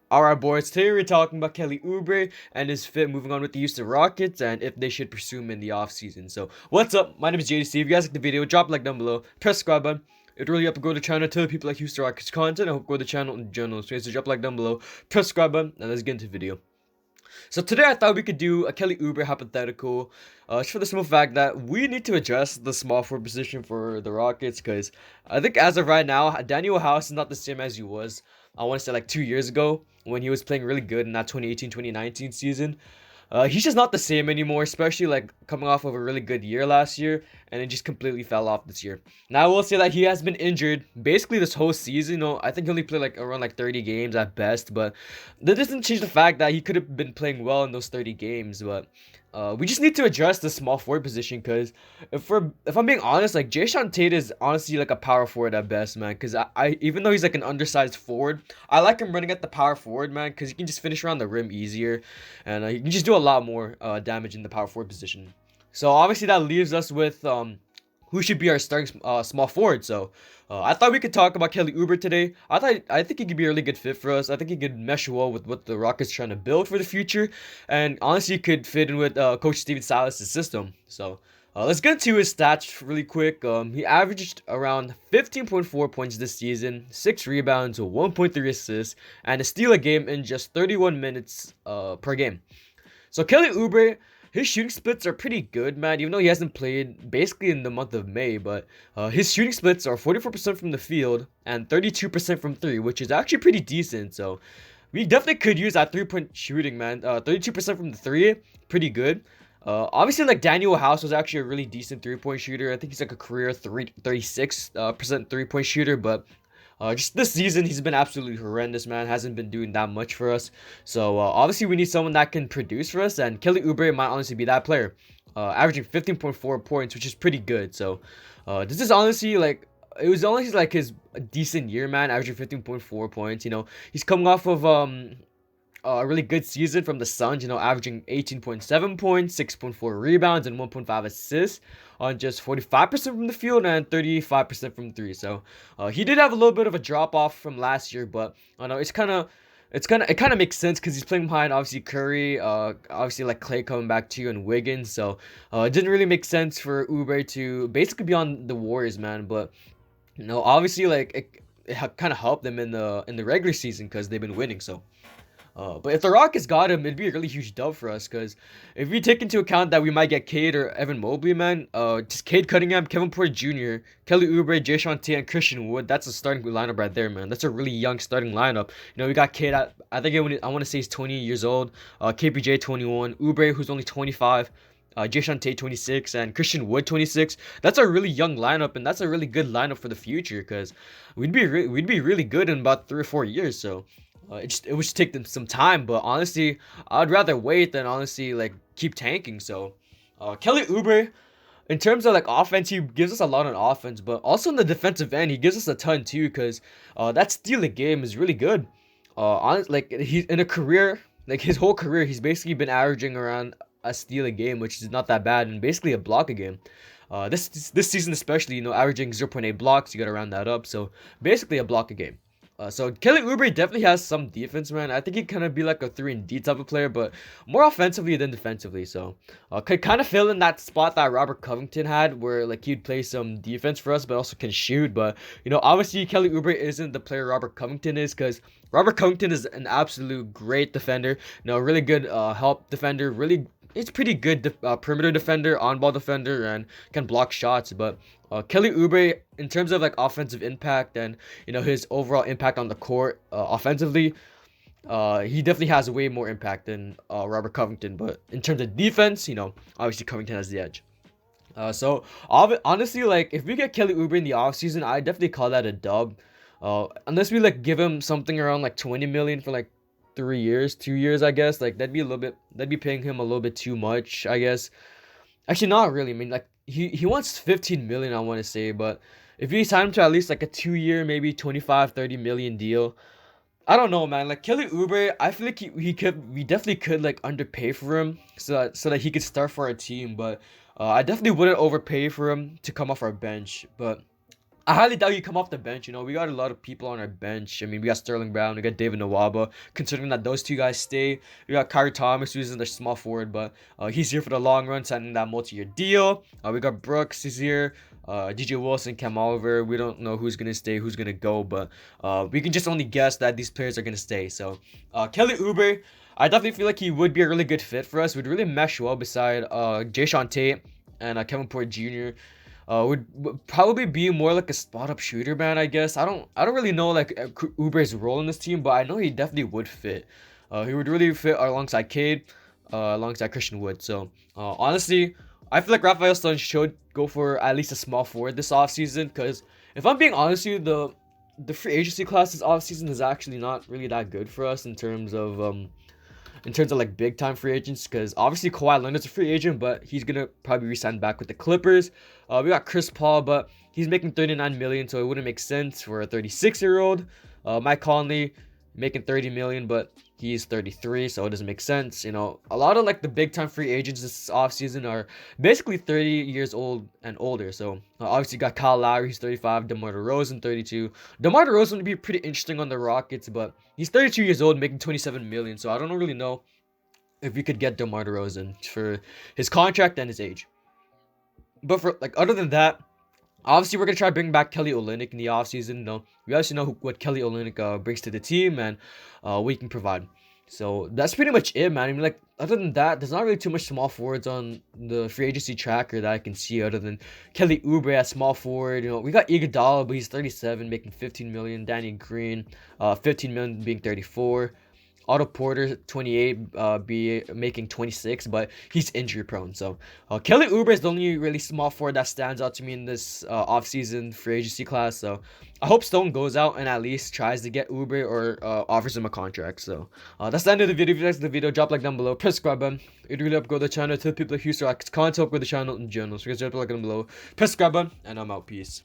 Alright, boys, today we're talking about Kelly Oubre and his fit moving on with the Houston Rockets and if they should pursue him in the offseason. So, what's up? My name is Jae'sean. If you guys like the video, drop a like down below, press subscribe button. It'd really help to grow the channel, tell people like Houston Rockets content, I hope grow the channel in general. So, drop a like down below, press subscribe button, and let's get into the video. So today I thought we could do a Kelly Oubre hypothetical, just for the simple fact that we need to adjust the small forward position for the Rockets, because I think as of right now, Daniel House is not the same as he was, I want to say like 2 years ago, when he was playing really good in that 2018-2019 season. He's just not the same anymore, especially like coming off of a really good year last year, and it just completely fell off this year. Now I will say that he has been injured basically this whole season. I think he only played like around like 30 games at best, but that doesn't change the fact that he could have been playing well in those 30 games. But we just need to address the small forward position, because if I'm being honest, like Jae'sean is honestly like a power forward at best, man. Because I even though he's like an undersized forward, I like him running at the power forward, man, because he can just finish around the rim easier, and he can just do a lot more damage in the power forward position. So obviously that leaves us with who should be our starting small forward. So I thought we could talk about Kelly Oubre today. I think he could be a really good fit for us. I think he could mesh well with what the Rockets trying to build for the future, and honestly could fit in with Coach Steven Silas' system. So let's get into his stats really quick. He averaged around 15.4 points this season, 6 rebounds, 1.3 assists, and a steal a game in just 31 minutes per game. So Kelly Oubre, his shooting splits are pretty good, man, even though he hasn't played basically in the month of May. But his shooting splits are 44% from the field and 32% from three, which is actually pretty decent. So we definitely could use that three-point shooting, man. 32% from the three, pretty good. Obviously, like Daniel House was actually a really decent three-point shooter. I think he's like a career 36% three-point shooter, but just this season, he's been absolutely horrendous, man. Hasn't been doing that much for us. So obviously, we need someone that can produce for us, and Kelly Oubre might honestly be that player. Averaging 15.4 points, which is pretty good. So this is honestly like it was honestly like his decent year, man. Averaging 15.4 points. He's coming off of a really good season from the Suns, averaging 18.7 points, 6.4 rebounds, and 1.5 assists on just 45% from the field and 35% from three. So he did have a little bit of a drop off from last year, but I know it kind of makes sense because he's playing behind obviously Curry, obviously like Clay coming back to you and Wiggins. So it didn't really make sense for Oubre to basically be on the Warriors, man. But obviously like it kind of helped them in the regular season because they've been winning. So. But if the Rockets got him, it'd be a really huge dub for us. Because if we take into account that we might get Cade or Evan Mobley, man, just Cade Cunningham, Kevin Porter Jr., Kelly Oubre, Jae'Sean and Christian Wood, that's a starting lineup right there, man. That's a really young starting lineup. We got Cade, I think I want to say he's 20 years old, KPJ 21, Oubre, who's only 25, Jae'Sean 26, and Christian Wood 26. That's a really young lineup, and that's a really good lineup for the future, because we'd be really good in about 3 or 4 years. So it would just take them some time, but honestly, I'd rather wait than honestly like keep tanking. So, Kelly Oubre, in terms of like offense, he gives us a lot on offense, but also in the defensive end, he gives us a ton too. Because that stealing game is really good. Like he's in a career, like his whole career, he's basically been averaging around a steal a game, which is not that bad, and basically a block a game. This season especially, averaging 0.8 blocks, you gotta round that up. So basically a block a game. So Kelly Oubre definitely has some defense, man. I think he'd kind of be like a 3-and-D type of player, but more offensively than defensively. So could kind of fill in that spot that Robert Covington had, where like he'd play some defense for us, but also can shoot. But obviously Kelly Oubre isn't the player Robert Covington is, because Robert Covington is an absolute great defender. Really good help defender. It's pretty good perimeter defender, on-ball defender, and can block shots. But Kelly Oubre, in terms of like offensive impact and his overall impact on the court offensively, he definitely has way more impact than Robert Covington. But in terms of defense, obviously Covington has the edge. So honestly, like if we get Kelly Oubre in the offseason, I definitely call that a dub. Unless we like give him something around like 20 million for like 3 years, 2 years, I guess. Like that'd be paying him a little bit too much, I guess. Actually, not really. I mean, like he wants 15 million, I want to say, but if you sign him to at least like a 2 year, maybe 25-30 million deal, I don't know, man. Like Kelly Oubre, I feel like we definitely could like underpay for him so that he could start for our team, but I definitely wouldn't overpay for him to come off our bench. But I highly doubt he come off the bench. You know, we got a lot of people on our bench. I mean, we got Sterling Brown, we got David Nwaba. Considering that those two guys stay, we got Kyrie Thomas, who's in the small forward, but he's here for the long run, signing that multi-year deal. We got Brooks, he's here. DJ Wilson, Cam Oliver. We don't know who's gonna stay, who's gonna go, but we can just only guess that these players are gonna stay. So, Kelly Oubre, I definitely feel like he would be a really good fit for us. Would really mesh well beside Jae'Sean Tate and Kevin Porter Jr. Would probably be more like a spot up shooter, man. I guess I don't really know like Ubre's role in this team, but I know he definitely would fit. He would really fit alongside Cade, alongside Christian Wood. So honestly, I feel like Raphael Stone should go for at least a small forward this offseason. Because if I'm being honest with you, the free agency class this offseason is actually not really that good for us in terms of like big time free agents, because obviously Kawhi Leonard's a free agent, but he's gonna probably resign back with the Clippers. We got Chris Paul, but he's making 39 million, so it wouldn't make sense for a 36-year-old. Mike Conley making 30 million, but he's 33, so it doesn't make sense. You know, a lot of like the big time free agents this offseason are basically 30 years old and older. So obviously you got Kyle Lowry, he's 35, DeMar DeRozan 32. DeMar DeRozan would be pretty interesting on the Rockets, but he's 32 years old, making 27 million. So I don't really know if we could get DeMar DeRozan for his contract and his age. But for like other than that, obviously, we're going to try to bring back Kelly Olynyk in the offseason. No, we obviously know what Kelly Olynyk brings to the team and what he can provide. So that's pretty much it, man. I mean, like, other than that, there's not really too much small forwards on the free agency tracker that I can see other than Kelly Oubre at small forward. You know, we got Iguodala, but he's 37, making 15 million. Danny Green, 15 million, being 34. Otto Porter, 28, be making 26, but he's injury prone. So Kelly Oubre is the only really small forward that stands out to me in this offseason free agency class. So I hope Stone goes out and at least tries to get Oubre or offers him a contract. So that's the end of the video. If you liked the video, drop a like down below, press subscribe button. It really help grow the channel. Tell people like Houston Rockets content, help grow the channel in general. So guys, drop a like down below, press subscribe button, and I'm out. Peace.